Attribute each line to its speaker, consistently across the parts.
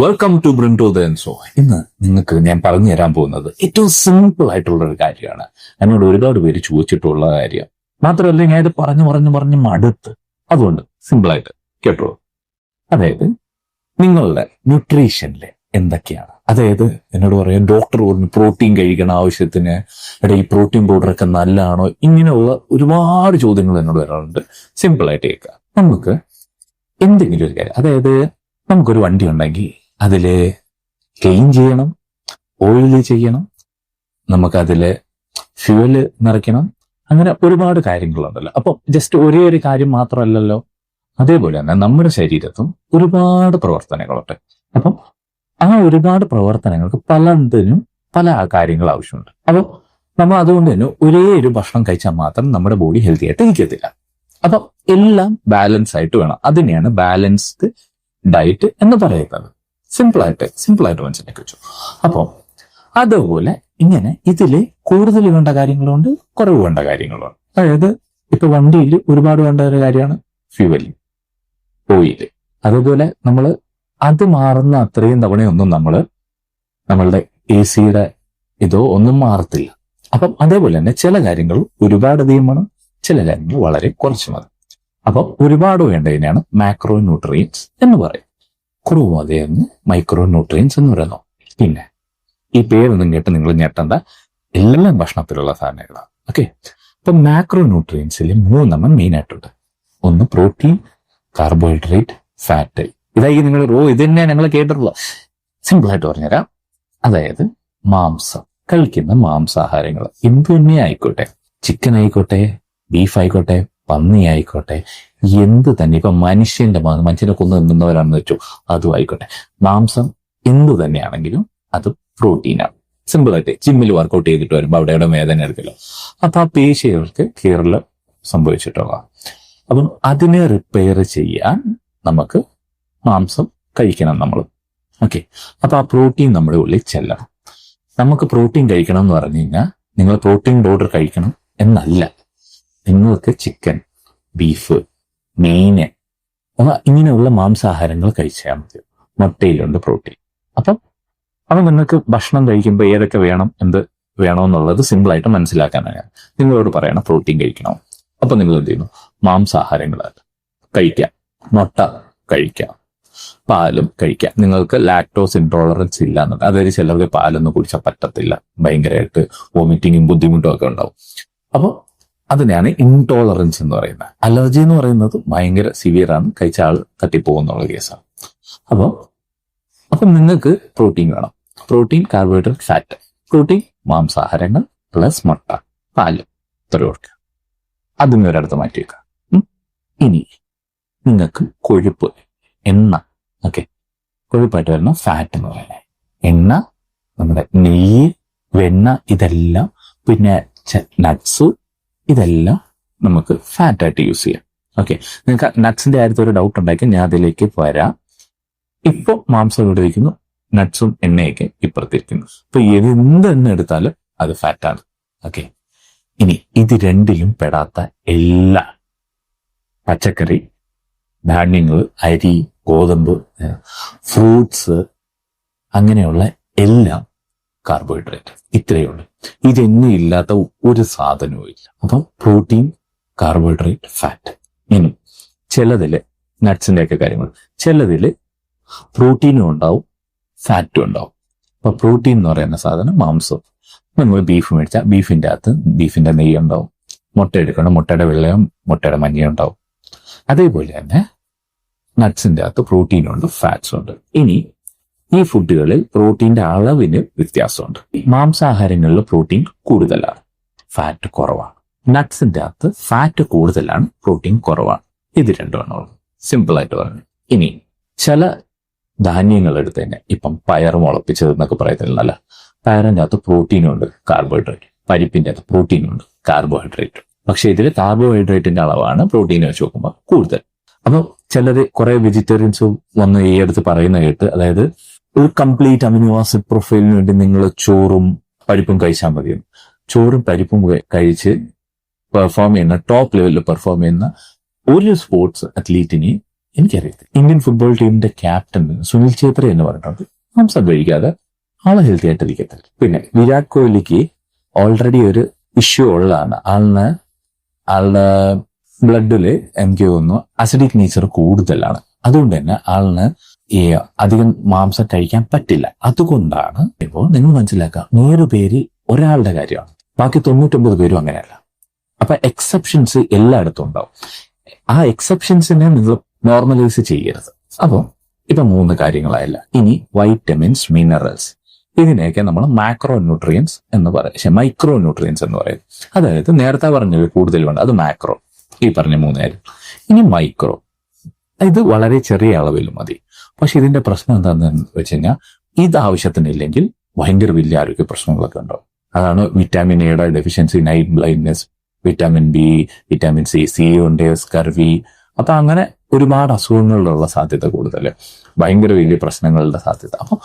Speaker 1: Welcome to ബ്രിൻഡോ ദ എൻസോ. ഇന്ന് നിങ്ങൾക്ക് ഞാൻ പറഞ്ഞു തരാൻ പോകുന്നത് ഏറ്റവും സിമ്പിൾ ആയിട്ടുള്ള ഒരു കാര്യമാണ്. എന്നോട് ഒരുപാട് പേര് ചോദിച്ചിട്ടുള്ള കാര്യം. മാത്രമല്ല ഞാൻ ഇത് പറഞ്ഞു മടുത്ത്. അതുകൊണ്ട് സിമ്പിളായിട്ട് കേട്ടോ. അതായത് നിങ്ങളുടെ ന്യൂട്രീഷനിലെ എന്തൊക്കെയാണ്, അതായത് എന്നോട് പറയാം ഡോക്ടർ പറഞ്ഞു പ്രോട്ടീൻ കഴിക്കണം ആവശ്യത്തിന്, ഈ പ്രോട്ടീൻ പൗഡറൊക്കെ നല്ലതാണോ, ഇങ്ങനെയുള്ള ഒരുപാട് ചോദ്യങ്ങൾ എന്നോട് വരാറുണ്ട്. സിമ്പിളായിട്ട് കേൾക്കാം. നമുക്ക് എന്തെങ്കിലും ഒരു കാര്യം, അതായത് നമുക്കൊരു വണ്ടി ഉണ്ടെങ്കിൽ അതില് ക്ലീൻ ചെയ്യണം, ഓയിൽ ചെയ്യണം, നമുക്കതില് ഫ്യൂവല് നിറയ്ക്കണം, അങ്ങനെ ഒരുപാട് കാര്യങ്ങളുണ്ടല്ലോ. അപ്പൊ ജസ്റ്റ് ഒരേ ഒരു കാര്യം മാത്രമല്ലല്ലോ. അതേപോലെ തന്നെ നമ്മുടെ ശരീരത്തും ഒരുപാട് പ്രവർത്തനങ്ങളുണ്ട്. അപ്പം ആ ഒരുപാട് പ്രവർത്തനങ്ങൾക്ക് പലതിനും പല കാര്യങ്ങൾ ആവശ്യമുണ്ട്. അപ്പൊ നമ്മൾ അതുകൊണ്ട് തന്നെ ഒരേ ഒരു ഭക്ഷണം കഴിച്ചാൽ മാത്രം നമ്മുടെ ബോഡി ഹെൽത്തി ആയിട്ട് ഇരിക്കത്തില്ല. അപ്പം എല്ലാം ബാലൻസ് ആയിട്ട് വേണം. അതിനെയാണ് ബാലൻസ്ഡ് ഡയറ്റ് എന്ന് പറയുന്നത്. സിമ്പിളായിട്ട് മനസ്സിലാക്കി വെച്ചു. അപ്പം അതുപോലെ ഇങ്ങനെ ഇതില് കൂടുതൽ വേണ്ട കാര്യങ്ങളുണ്ട്, കുറവ് വേണ്ട കാര്യങ്ങളുണ്ട്. അതായത് ഇപ്പൊ വണ്ടിയിൽ ഒരുപാട് വേണ്ട ഒരു കാര്യമാണ് ഫ്യൂവൽ, ഓയില്. അതുപോലെ നമ്മൾ അത് മാറുന്ന അത്രയും തവണയൊന്നും നമ്മളുടെ AC ഇതോ ഒന്നും മാറത്തില്ല. അപ്പം അതേപോലെ തന്നെ ചില കാര്യങ്ങൾ ഒരുപാട് അധികം വേണം, ചില കാര്യങ്ങൾ വളരെ കുറച്ച് മതി. അപ്പം ഒരുപാട് വേണ്ടതിനാണ് മാക്രോ ന്യൂട്രിയൻസ് എന്ന് പറയും. കുറവ് മതിയെന്ന് മൈക്രോ ന്യൂട്രിയൻസ് എന്ന് പറയുന്നു. പിന്നെ ഈ പേരൊന്നും കേട്ട് നിങ്ങൾ ഞെട്ടണ്ട, എല്ലാം ഭക്ഷണത്തിലുള്ള സാധനങ്ങളാണ്. ഓക്കെ. അപ്പൊ മാക്രോ ന്യൂട്രിയൻസിൽ 3 മെയിൻ ആയിട്ടുണ്ട്. ഒന്ന് പ്രോട്ടീൻ, കാർബോഹൈഡ്രേറ്റ്, ഫാറ്റ്. ഇതായി നിങ്ങൾ ഇത് തന്നെ ഞങ്ങൾ കേട്ടിട്ടുള്ള. സിമ്പിളായിട്ട് പറഞ്ഞുതരാം. അതായത് മാംസം, കഴിക്കുന്ന മാംസാഹാരങ്ങൾ എന്തു തന്നെ ആയിക്കോട്ടെ, ചിക്കൻ ആയിക്കോട്ടെ, ബീഫ് ആയിക്കോട്ടെ, പന്നി ആയിക്കോട്ടെ, എന്ത് തന്നെ. ഇപ്പൊ മനുഷ്യനെ കൊന്നു നിന്നവരാണെന്ന് വെച്ചു, അതും ആയിക്കോട്ടെ, മാംസം എന്തു തന്നെയാണെങ്കിലും അത് പ്രോട്ടീനാണ്. സിമ്പിളായിട്ട് ജിമ്മിൽ വർക്കൗട്ട് ചെയ്തിട്ട് വരുമ്പോൾ അവിടെ വേദന എടുക്കല്ലോ. അപ്പൊ ആ പേശികൾക്ക് കീറല് സംഭവിച്ചിട്ടുള്ള, അപ്പം അതിനെ റിപ്പയർ ചെയ്യാൻ നമുക്ക് മാംസം കഴിക്കണം നമ്മൾ. ഓക്കെ. അപ്പൊ ആ പ്രോട്ടീൻ നമ്മുടെ ഉള്ളിൽ ചെല്ലണം. നമുക്ക് പ്രോട്ടീൻ കഴിക്കണം എന്ന് പറഞ്ഞു കഴിഞ്ഞാൽ നിങ്ങൾ പ്രോട്ടീൻ പൗഡർ കഴിക്കണം എന്നല്ല. നിങ്ങൾക്ക് ചിക്കൻ, ബീഫ്, മീന് ഇങ്ങനെയുള്ള മാംസാഹാരങ്ങൾ കഴിച്ചാൽ മതി. മുട്ടയിലുണ്ട് പ്രോട്ടീൻ. അപ്പം നിങ്ങൾക്ക് ഭക്ഷണം കഴിക്കുമ്പോൾ ഏതൊക്കെ വേണം, എന്ത് വേണമെന്നുള്ളത് സിമ്പിളായിട്ട് മനസ്സിലാക്കാനാണ് നിങ്ങളോട് പറയണം. പ്രോട്ടീൻ കഴിക്കണം. അപ്പൊ നിങ്ങൾ എന്ത് ചെയ്യുന്നു? മാംസാഹാരങ്ങൾ കഴിക്കാം, മുട്ട കഴിക്കാം, പാലും കഴിക്കാം. നിങ്ങൾക്ക് ലാക്ടോസ് ഇൻടോളറൻസ് ഇല്ല എന്നുണ്ട്, അതായത് ചിലർക്ക് പാലൊന്നും കുടിച്ചാൽ പറ്റത്തില്ല, ഭയങ്കരമായിട്ട് വോമിറ്റിങ്ങും ബുദ്ധിമുട്ടും ഒക്കെ ഉണ്ടാവും. അപ്പോൾ അതിനെയാണ് ഇൻടോളറൻസ് എന്ന് പറയുന്നത്. അലർജി എന്ന് പറയുന്നത് ഭയങ്കര സിവിയർ ആണ്, കഴിച്ച ആൾ തട്ടിപ്പോകുന്നുള്ള കേസാണ്. അപ്പം നിങ്ങൾക്ക് പ്രോട്ടീൻ വേണം. Protein, carbohydrate, fat. പ്രോട്ടീൻ മാംസാഹാരങ്ങൾ പ്ലസ് മുട്ട, പാല്, ഇത്ര കൊടുക്കുക. അതിന് ഒരിടത്ത് മാറ്റി വെക്കുക. ഇനി നിങ്ങൾക്ക് കൊഴുപ്പ്, എണ്ണ. ഓക്കെ. കൊഴുപ്പായിട്ട് വരുന്ന ഫാറ്റ് എന്ന് പറയുന്നത് എണ്ണ, നമ്മുടെ നെയ്യ്, വെണ്ണ, ഇതെല്ലാം, പിന്നെ നട്ട്സ്, ഇതെല്ലാം നമുക്ക് ഫാറ്റായിട്ട് യൂസ് ചെയ്യാം. ഓക്കെ. നിങ്ങൾക്ക് നട്ട്സിന്റെ കാര്യത്തിൽ ഒരു ഡൗട്ട് ഉണ്ടാക്കി ഞാൻ അതിലേക്ക് വരാം. ഇപ്പൊ മാംസം ഇവിടെ വയ്ക്കുന്നു, നട്ട്സും എണ്ണയൊക്കെ ഇപ്പുറത്തിരിക്കുന്നു. ഇപ്പൊ എന്ത് എണ്ണ എടുത്താലും അത് ഫാറ്റാണ്. ഓക്കെ. ഇനി ഇത് രണ്ടിലും പെടാത്ത എല്ലാ പച്ചക്കറി, ധാന്യങ്ങൾ, അരി, ഗോതമ്പ്, ഫ്രൂട്ട്സ്, അങ്ങനെയുള്ള എല്ലാം കാർബോഹൈഡ്രേറ്റ്. ഇത്രയേ ഉള്ളൂ. ഇതൊന്നും ഇല്ലാത്ത ഒരു സാധനവും ഇല്ല. അപ്പം പ്രോട്ടീൻ, കാർബോഹൈഡ്രേറ്റ്, ഫാറ്റ്. ഇനി ചിലതില് നട്ട്സിന്റെ ഒക്കെ കാര്യങ്ങൾ, ചിലതില് പ്രോട്ടീനും ഉണ്ടാവും, ഫാറ്റും ഉണ്ടാവും. അപ്പൊ പ്രോട്ടീൻ എന്ന് പറയുന്ന സാധനം മാംസം. നമ്മൾ ബീഫ് മേടിച്ചാൽ ബീഫിന്റെ അകത്ത് ബീഫിന്റെ നെയ്യ് ഉണ്ടാവും. മുട്ട എടുക്കണം, മുട്ടയുടെ വെള്ളയും മുട്ടയുടെ മഞ്ഞയും ഉണ്ടാവും. അതേപോലെ തന്നെ നട്ട്സിന്റെ അകത്ത് പ്രോട്ടീനും ഉണ്ട്, ഫാറ്റ്സും ഉണ്ട്. ഇനി ഈ ഫുഡുകളിൽ പ്രോട്ടീന്റെ അളവിന് വ്യത്യാസമുണ്ട്. മാംസാഹാരങ്ങളിൽ പ്രോട്ടീൻ കൂടുതലാണ്, ഫാറ്റ് കുറവാണ്. നട്ട്സിന്റെ അകത്ത് ഫാറ്റ് കൂടുതലാണ്, പ്രോട്ടീൻ കുറവാണ്. ഇത് രണ്ടുമാണ് സിമ്പിൾ ആയിട്ട് പറഞ്ഞു. ഇനി ചില ധാന്യങ്ങൾ എടുത്ത് തന്നെ, ഇപ്പം പയർ മുളപ്പിച്ചത് എന്നൊക്കെ പറയത്തില്ല, പയറിന്റെ അകത്ത് പ്രോട്ടീനും ഉണ്ട്, കാർബോഹൈഡ്രേറ്റ്. പരിപ്പിന്റെ അകത്ത് പ്രോട്ടീനും ഉണ്ട്, കാർബോഹൈഡ്രേറ്റ്. പക്ഷെ ഇതിൽ കാർബോഹൈഡ്രേറ്റിന്റെ അളവാണ് പ്രോട്ടീനെ വെച്ച് നോക്കുമ്പോൾ കൂടുതൽ. അപ്പൊ ചിലര് കുറെ വെജിറ്റേറിയൻസ് വന്ന് ഈ അടുത്ത് പറയുന്ന കേട്ട്, അതായത് ഒരു കംപ്ലീറ്റ് അമിനോ ആസിഡ് പ്രൊഫൈലിന് വേണ്ടി നിങ്ങൾ ചോറും പരിപ്പും കഴിച്ചാൽ മതിയെന്ന്. ചോറും പരിപ്പും കഴിച്ച് പെർഫോം ചെയ്യുന്ന, ടോപ്പ് ലെവലിൽ പെർഫോം ചെയ്യുന്ന ഒരു സ്പോർട്സ് അത്ലീറ്റിനെ എനിക്കറിയത്തില്ല. ഇന്ത്യൻ ഫുട്ബോൾ ടീമിന്റെ ക്യാപ്റ്റൻ സുനിൽ ഛേത്രി എന്ന് പറഞ്ഞിട്ടുണ്ട്, മാംസം കഴിക്കാതെ ആളെ ഹെൽത്തി ആയിട്ടിരിക്കത്തില്ല. പിന്നെ വിരാട് കോഹ്ലിക്ക് ഓൾറെഡി ഒരു ഇഷ്യൂ ഉള്ളതാണ്. ആളുടെ ബ്ലഡില് എനിക്ക് തോന്നുന്നു അസിഡിക് നേച്ചർ കൂടുതലാണ്. അതുകൊണ്ട് തന്നെ ആളിന് ഈ അധികം മാംസം കഴിക്കാൻ പറ്റില്ല. അതുകൊണ്ടാണ് ഇപ്പോൾ നിങ്ങൾ മനസ്സിലാക്കുക, 100 പേര് ഒരാളുടെ കാര്യമാണ്, ബാക്കി 99 പേരും അങ്ങനെയല്ല. അപ്പൊ എക്സെപ്ഷൻസ് എല്ലായിടത്തും ഉണ്ടാവും. ആ എക്സെപ്ഷൻസിനെ നിങ്ങൾ നോർമലൈസ് ചെയ്യരുത്. അപ്പോൾ ഇപ്പൊ 3 കാര്യങ്ങളായല്ല. ഇനി വൈറ്റമിൻസ്, മിനറൽസ്, ഇതിനെയൊക്കെ നമ്മൾ മാക്രോ ന്യൂട്രിയൻസ് എന്ന് പറയും, മൈക്രോ ന്യൂട്രിയൻസ് എന്ന് പറയും. അതായത് നേരത്തെ പറഞ്ഞത് കൂടുതൽ വേണ്ട, അത് മാക്രോ, ഈ പറഞ്ഞ 3 കാര്യം. ഇനി മൈക്രോ, ഇത് വളരെ ചെറിയ അളവിൽ മതി. പക്ഷെ ഇതിന്റെ പ്രശ്നം എന്താണെന്ന് വെച്ച് കഴിഞ്ഞാൽ, ഇത് ആവശ്യത്തിനില്ലെങ്കിൽ ഭയങ്കര വലിയ ആരോഗ്യ പ്രശ്നങ്ങളൊക്കെ ഉണ്ടാവും. അതാണ് വിറ്റാമിൻ എയുടെ deficiency, night blindness, vitamin B, vitamin C ഉണ്ട്, സ്കർവി. അപ്പൊ അങ്ങനെ ഒരുപാട് അസുഖങ്ങളിലുള്ള സാധ്യത കൂടുതൽ, ഭയങ്കര വലിയ പ്രശ്നങ്ങളുടെ സാധ്യത. അപ്പൊ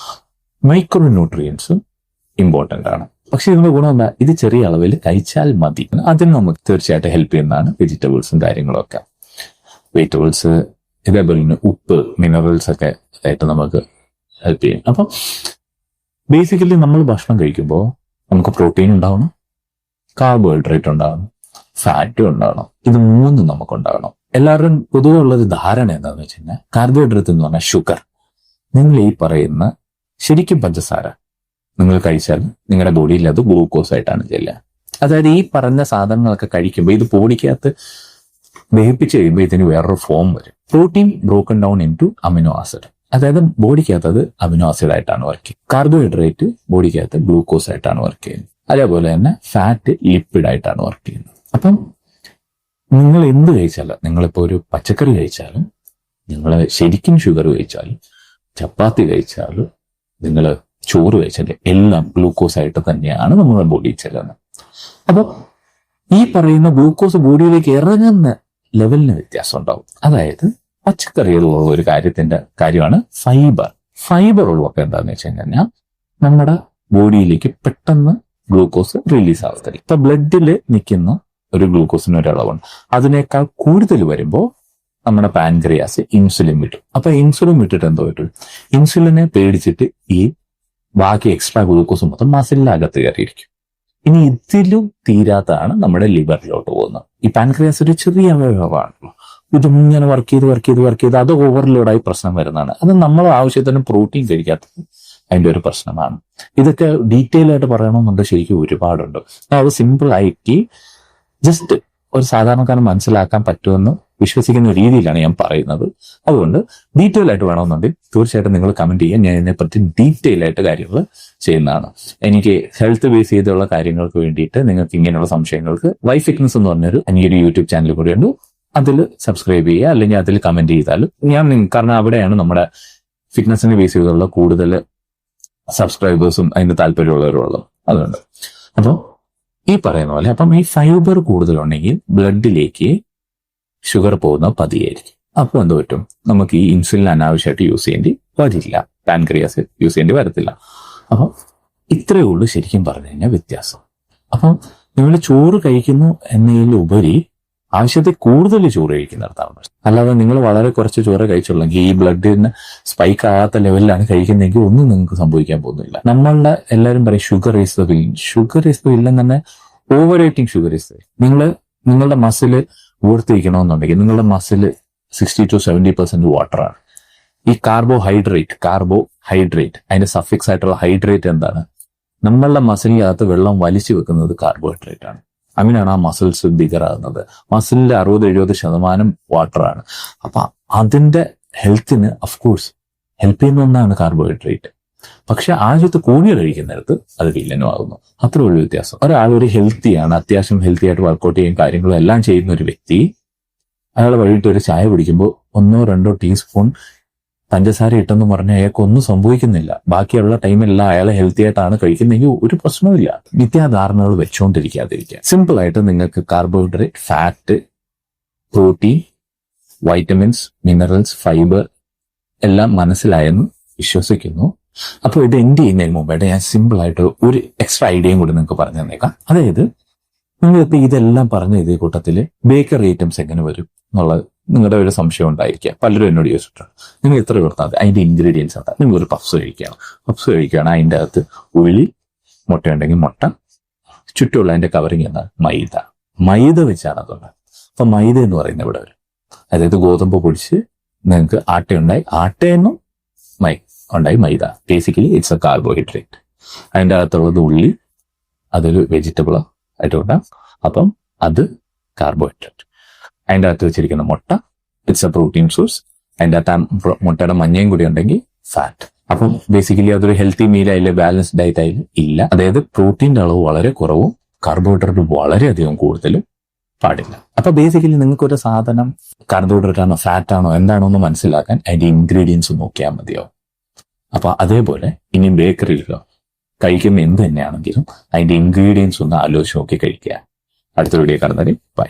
Speaker 1: മൈക്രോ ന്യൂട്രിയൻസ് ഇമ്പോർട്ടന്റ് ആണ്. പക്ഷെ ഇതിന്റെ ഗുണം എന്താ, ഇത് ചെറിയ അളവിൽ കഴിച്ചാൽ മതി. അതിന് നമുക്ക് തീർച്ചയായിട്ടും ഹെൽപ്പ് ചെയ്യുന്നതാണ് വെജിറ്റബിൾസും കാര്യങ്ങളൊക്കെ. വെജിറ്റബിൾസ് ഇതേപോലെ തന്നെ ഉപ്പ്, മിനറൽസ് ഒക്കെ ആയിട്ട് നമുക്ക് ഹെൽപ്പ് ചെയ്യും. അപ്പം ബേസിക്കലി നമ്മൾ ഭക്ഷണം കഴിക്കുമ്പോൾ നമുക്ക് പ്രോട്ടീൻ ഉണ്ടാവണം, കാർബോഹൈഡ്രേറ്റ് ഉണ്ടാവണം, ഫാറ്റും ഉണ്ടാവണം. ഇത് 3 നമുക്ക് ഉണ്ടാവണം. എല്ലാവരുടെയും പൊതുവെ ഉള്ളൊരു ധാരണ എന്താണെന്ന് വെച്ച് കഴിഞ്ഞാൽ, കാർബോഹൈഡ്രേറ്റ് എന്ന് പറഞ്ഞാൽ ഷുഗർ. നിങ്ങൾ ഈ പറയുന്ന ശരിക്കും പഞ്ചസാര നിങ്ങൾ കഴിച്ചാൽ നിങ്ങളുടെ ബോഡിയിൽ അത് ഗ്ലൂക്കോസ് ആയിട്ടാണ് ചെല്ലുക. അതായത് ഈ പറഞ്ഞ സാധനങ്ങളൊക്കെ കഴിക്കുമ്പോൾ ഇത് ബോഡിക്കകത്ത് ദഹിപ്പിച്ച് കഴിയുമ്പോൾ ഇതിന് വേറൊരു ഫോം വരും. Protein broken down in to amino acid. അതായത് ബോഡിക്കകത്ത് അത് അമിനോ ആസിഡ് ആയിട്ടാണ് വർക്ക് ചെയ്യുന്നത്. കാർബോഹൈഡ്രേറ്റ് ബോഡിക്കകത്ത് ഗ്ലൂക്കോസ് ആയിട്ടാണ് വർക്ക് ചെയ്യുന്നത്. അതേപോലെ തന്നെ ഫാറ്റ് ലിപ്പിഡ് ആയിട്ടാണ് വർക്ക് ചെയ്യുന്നത്. അപ്പം നിങ്ങൾ എന്ത് കഴിച്ചാലും, നിങ്ങളിപ്പോൾ ഒരു പച്ചക്കറി കഴിച്ചാലും, നിങ്ങൾ ശരിക്കും ഷുഗർ കഴിച്ചാലും, ചപ്പാത്തി കഴിച്ചാലും, നിങ്ങൾ ചോറ് കഴിച്ചാലും, എല്ലാം ഗ്ലൂക്കോസ് ആയിട്ട് തന്നെയാണ് നമ്മുടെ ബോഡിയിൽ ചെല്ലുന്നത്. അപ്പൊ ഈ പറയുന്ന ഗ്ലൂക്കോസ് ബോഡിയിലേക്ക് ഇറങ്ങുന്ന ലെവലിന് വ്യത്യാസം ഉണ്ടാവും. അതായത് പച്ചക്കറികളുള്ള ഒരു കാര്യമാണ് ഫൈബർ. ഫൈബർ ഉള്ളതൊക്കെ എന്താണെന്ന് വെച്ച് കഴിഞ്ഞാൽ നമ്മുടെ ബോഡിയിലേക്ക് പെട്ടെന്ന് ഗ്ലൂക്കോസ് റിലീസ് ആവത്തില്ല. ഇപ്പൊ ബ്ലഡിൽ നിൽക്കുന്ന ഒരു ഗ്ലൂക്കോസിന് ഒരളവുണ്ട്. അതിനേക്കാൾ കൂടുതൽ വരുമ്പോൾ നമ്മുടെ പാൻക്രിയാസ് ഇൻസുലിൻ വിട്ടും. അപ്പൊ ഇൻസുലിൻ വിട്ടിട്ട് എന്തോ പറ്റും, ഇൻസുലിനെ പേടിച്ചിട്ട് ഈ ബാക്കി എക്സ്ട്രാ ഗ്ലൂക്കോസ് മൊത്തം മസിലിനകത്ത് കയറിയിരിക്കും. ഇനി ഇതിലും തീരാത്തതാണ് നമ്മുടെ ലിവറിലോട്ട് പോകുന്നത്. ഈ പാൻക്രിയാസ് ഒരു ചെറിയ അവയവമാണല്ലോ, ഇതിങ്ങനെ വർക്ക് ചെയ്ത് അത് ഓവർലോഡായി പ്രശ്നം വരുന്നതാണ്. അത് നമ്മൾ ആവശ്യത്തിന് പ്രോട്ടീൻ കഴിക്കാത്തത് അതിന്റെ ഒരു പ്രശ്നമാണ്. ഇതൊക്കെ ഡീറ്റെയിൽ ആയിട്ട് പറയണമെന്നുണ്ട്, ശരിക്കും ഒരുപാടുണ്ട്. അത് സിമ്പിൾ ആക്കി ജസ്റ്റ് ഒരു സാധാരണക്കാരൻ മനസ്സിലാക്കാൻ പറ്റുമെന്ന് വിശ്വസിക്കുന്ന രീതിയിലാണ് ഞാൻ പറയുന്നത്. അതുകൊണ്ട് ഡീറ്റെയിൽ ആയിട്ട് വേണമെന്നുണ്ടെങ്കിൽ തീർച്ചയായിട്ടും നിങ്ങൾ കമന്റ് ചെയ്യാൻ, ഞാൻ ഇതിനെപ്പറ്റി ഡീറ്റെയിൽ ആയിട്ട് കാര്യങ്ങൾ ചെയ്യുന്നതാണ്. എനിക്ക് ഹെൽത്ത് ബേസ് ചെയ്തുള്ള കാര്യങ്ങൾക്ക് വേണ്ടിയിട്ട് നിങ്ങൾക്ക് ഇങ്ങനെയുള്ള സംശയങ്ങൾക്ക് ലൈഫ് ഫിറ്റ്നസ് എന്ന് പറഞ്ഞൊരു എനിക്കൊരു യൂട്യൂബ് ചാനൽ കൂടിയുണ്ട്. അതിൽ സബ്സ്ക്രൈബ് ചെയ്യുക, അല്ലെങ്കിൽ അതിൽ കമന്റ് ചെയ്താലും കാരണം അവിടെയാണ് നമ്മുടെ ഫിറ്റ്നസിനെ ബേസ് ചെയ്തുള്ള കൂടുതൽ സബ്സ്ക്രൈബേഴ്സും അതിന്റെ താല്പര്യമുള്ളവരും ഉള്ളത്. അതുകൊണ്ട് അപ്പോൾ ഈ പറയുന്ന പോലെ അപ്പം ഈ ഫൈബർ കൂടുതലുണ്ടെങ്കിൽ ബ്ലഡിലേക്ക് ഷുഗർ പോകുന്ന പതിയായിരിക്കും. അപ്പോൾ എന്ത് പറ്റും, നമുക്ക് ഈ ഇൻസുലിൻ അനാവശ്യമായിട്ട് യൂസ് ചെയ്യേണ്ടി വരില്ല, പാൻക്രിയാസ് യൂസ് ചെയ്യേണ്ടി വരത്തില്ല. അപ്പം ഇത്രയേ ഉള്ളൂ ശരിക്കും പറഞ്ഞു കഴിഞ്ഞാൽ വ്യത്യാസം. അപ്പം നിങ്ങൾ ചോറ് കഴിക്കുന്നു എന്നതിലുപരി ആവശ്യത്തിൽ കൂടുതൽ ചോറ് കഴിക്കുന്നിടത്താണ് പ്രശ്നം. അല്ലാതെ നിങ്ങൾ വളരെ കുറച്ച് ചോറ് കഴിച്ചുള്ളെങ്കിൽ ഈ ബ്ലഡിന് സ്പൈക്ക് ആകാത്ത ലെവലിലാണ് കഴിക്കുന്നതെങ്കിൽ ഒന്നും നിങ്ങൾക്ക് സംഭവിക്കാൻ പോകുന്നില്ല. നമ്മളുടെ എല്ലാവരും പറയും sugar is the villain. Sugar is the villain തന്നെ, over eating sugar is the villain. നിങ്ങളുടെ മസിൽ ഊർത്തിരിക്കണമെന്നുണ്ടെങ്കിൽ നിങ്ങളുടെ മസിൽ 60 to 70% വാട്ടറാണ്. ഈ കാർബോഹൈഡ്രേറ്റ് അതിന്റെ സഫിക്സ് ആയിട്ടുള്ള ഹൈഡ്രേറ്റ് എന്താണ്, നമ്മളുടെ മസിലിനകത്ത് വെള്ളം വലിച്ചു വെക്കുന്നത് കാർബോഹൈഡ്രേറ്റ് ആണ്. അങ്ങനെയാണ് ആ മസിൽസ് ബിഗർ ആകുന്നത്. മസിലിന്റെ 60-70% വാട്ടറാണ്. അപ്പൊ അതിന്റെ ഹെൽത്തിന് അഫ്കോഴ്സ് ഹെൽപ്പ് ചെയ്യുന്ന ഒന്നാണ് കാർബോഹൈഡ്രേറ്റ്. പക്ഷെ ആദ്യത്തെ കൂടുതൽ കഴിക്കുന്നിടത്ത് അത് വില്ലനും ആകുന്നു. അത്ര ഒരു വ്യത്യാസം. ഒരാൾ ഒരു ഹെൽത്തിയാണ്, അത്യാവശ്യം ഹെൽത്തി ആയിട്ട് വർക്കൗട്ട് ചെയ്യും കാര്യങ്ങളും എല്ലാം ചെയ്യുന്ന ഒരു വ്യക്തി, അയാൾ വൈകിട്ട് ഒരു ചായ കുടിക്കുമ്പോൾ 1-2 ടീസ്പൂൺ പഞ്ചസാര ഇട്ടെന്ന് പറഞ്ഞാൽ അയാൾക്ക് ഒന്നും സംഭവിക്കുന്നില്ല. ബാക്കിയുള്ള ടൈമെല്ലാം അയാൾ ഹെൽത്തി ആയിട്ടാണ് കഴിക്കുന്നതെങ്കിൽ ഒരു പ്രശ്നവുമില്ല. മിഥ്യാധാരണകൾ വെച്ചുകൊണ്ടിരിക്കാതിരിക്കുക. സിമ്പിൾ ആയിട്ട് നിങ്ങൾക്ക് carbohydrate, fat, protein, vitamins, minerals, fibre എല്ലാം മനസ്സിലായെന്ന് വിശ്വസിക്കുന്നു. അപ്പോൾ ഇത് എൻഡ് ചെയ്യുന്നതിന് മുമ്പായിട്ട് ഞാൻ സിമ്പിൾ ആയിട്ട് ഒരു എക്സ്ട്രാ ഐഡിയയും കൂടി നിങ്ങൾക്ക് പറഞ്ഞു തന്നേക്കാം. അതായത് നിങ്ങളിപ്പോ ഇതെല്ലാം പറഞ്ഞ ഇതേ കൂട്ടത്തില് ബേക്കറി ഐറ്റംസ് എങ്ങനെ വരും എന്നുള്ളത് നിങ്ങളുടെ ഒരു സംശയം ഉണ്ടായിരിക്കുക. പലരും എന്നോട് ചോദിച്ചിട്ടുണ്ട്, നിങ്ങൾ എത്ര കൊടുത്താൽ മതി, അതിന്റെ ഇൻഗ്രീഡിയൻസ് എന്താ? നിങ്ങൾ ഒരു പഫ്സ് കഴിക്കുകയാണ്, അതിൻ്റെ അകത്ത് ഉള്ളി, മുട്ടയുണ്ടെങ്കിൽ മുട്ട, ചുറ്റുമുള്ള അതിന്റെ കവറിങ് എന്താണ്? മൈദ വെച്ചാണ് അതുള്ളത്. അപ്പൊ മൈദ എന്ന് പറയുന്നത് ഇവിടെ വരും. അതായത് ഗോതമ്പ് പൊടിച്ച് നിങ്ങൾക്ക് ആട്ടയെന്നും ഉണ്ടായി maida. Basically it's a carbohydrate. അതിൻ്റെ അകത്തുള്ളത് ഉള്ളി, അതൊരു വെജിറ്റബിളോ ആയിട്ടുണ്ടാകും. അപ്പം അത് കാർബോഹൈഡ്രേറ്റ്. അതിൻ്റെ അകത്ത് വെച്ചിരിക്കുന്ന മുട്ട, ഇറ്റ്സ് എ പ്രോട്ടീൻ സോഴ്സ്. അതിൻ്റെ അകത്ത് മുട്ടയുടെ മഞ്ഞയും കൂടി ഉണ്ടെങ്കിൽ ഫാറ്റ്. അപ്പം ബേസിക്കലി അതൊരു ഹെൽത്തി മീൽ ആയില്ലേ, ബാലൻസ്ഡ് ഡയറ്റ് ആയില്ല ഇല്ല. അതായത് പ്രോട്ടീൻ്റെ അളവ് വളരെ കുറവും കാർബോഹൈഡ്രേറ്റ് വളരെയധികം കൂടുതലും പാടില്ല. അപ്പൊ ബേസിക്കലി നിങ്ങൾക്ക് ഒരു സാധനം കാർബോഹൈഡ്രേറ്റ് ആണോ ഫാറ്റ് ആണോ എന്താണോ എന്ന് മനസ്സിലാക്കാൻ അതിന്റെ ഇൻഗ്രീഡിയൻസ് നോക്കിയാൽ മതിയോ. അപ്പൊ അതേപോലെ ഇനി ബേക്കറിയിലോ കഴിക്കുന്ന എന്ത് തന്നെയാണെങ്കിലും അതിന്റെ ഇൻഗ്രീഡിയൻസ് ഒന്ന് ആലോചിച്ച് നോക്കി കഴിക്കുക. അടുത്ത വീഡിയോ കാണുന്നവരെ ബൈ.